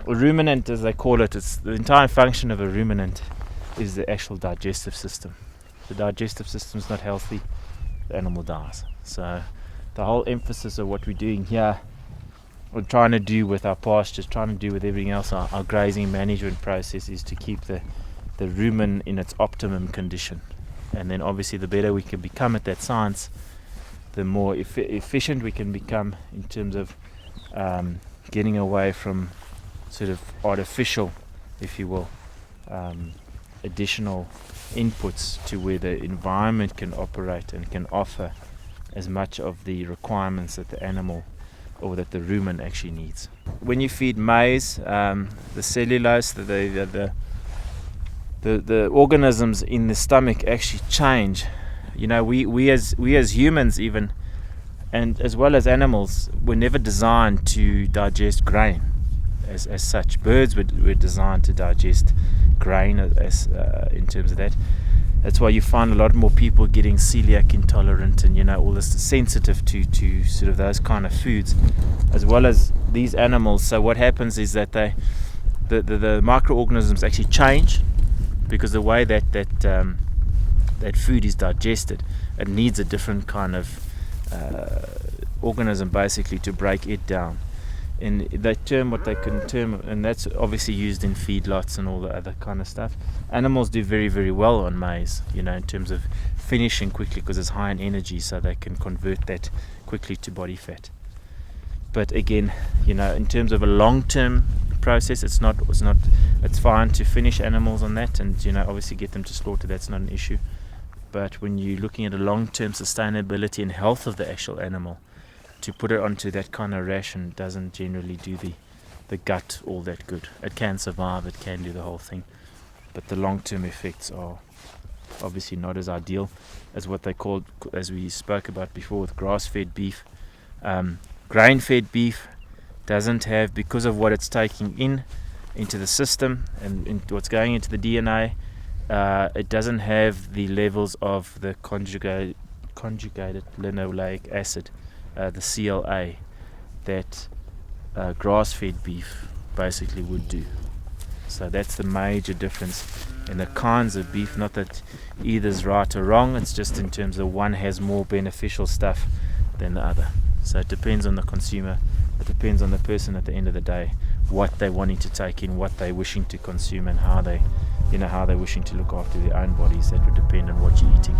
A ruminant, as they call it, it's the entire function of a ruminant is the actual digestive system. The digestive system is not healthy, the animal dies. So the whole emphasis of what we're doing here, we're trying to do with our pastures, trying to do with everything else, our grazing management process, is to keep the rumen in its optimum condition. And then obviously the better we can become at that science, the more efficient we can become in terms of getting away from sort of artificial, if you will, additional inputs to where the environment can operate and can offer as much of the requirements that the animal or that the rumen actually needs. When you feed maize, the cellulose, the organisms in the stomach actually change. You know, we as humans even, and as well as animals, were never designed to digest grain as such. Birds were designed to digest grain as in terms of that. That's why you find a lot more people getting celiac intolerant and, you know, all this sensitive to sort of those kind of foods, as well as these animals. So what happens is that the microorganisms actually change, because the way that food is digested, it needs a different kind of organism basically to break it down. And they term what they can term, and that's obviously used in feedlots and all the other kind of stuff. Animals do very, very well on maize, you know, in terms of finishing quickly because it's high in energy, so they can convert that quickly to body fat. But again, you know, in terms of a long-term process, it's fine to finish animals on that, and, you know, obviously get them to slaughter. That's not an issue. But when you're looking at a long-term sustainability and health of the actual animal, to put it onto that kind of ration doesn't generally do the gut all that good. It can survive, it can do the whole thing, but the long-term effects are obviously not as ideal as what they called, as we spoke about before, with grass-fed beef. Grain-fed beef doesn't have, because of what it's taking into the system and what's going into the DNA, it doesn't have the levels of the conjugated linoleic acid, the CLA, that grass-fed beef basically would do. So that's the major difference in the kinds of beef. Not that either's right or wrong, it's just in terms of one has more beneficial stuff than the other. So it depends on the consumer, it depends on the person at the end of the day, what they're wanting to take in, what they're wishing to consume, and how they're wishing to look after their own bodies. That would depend on what you're eating.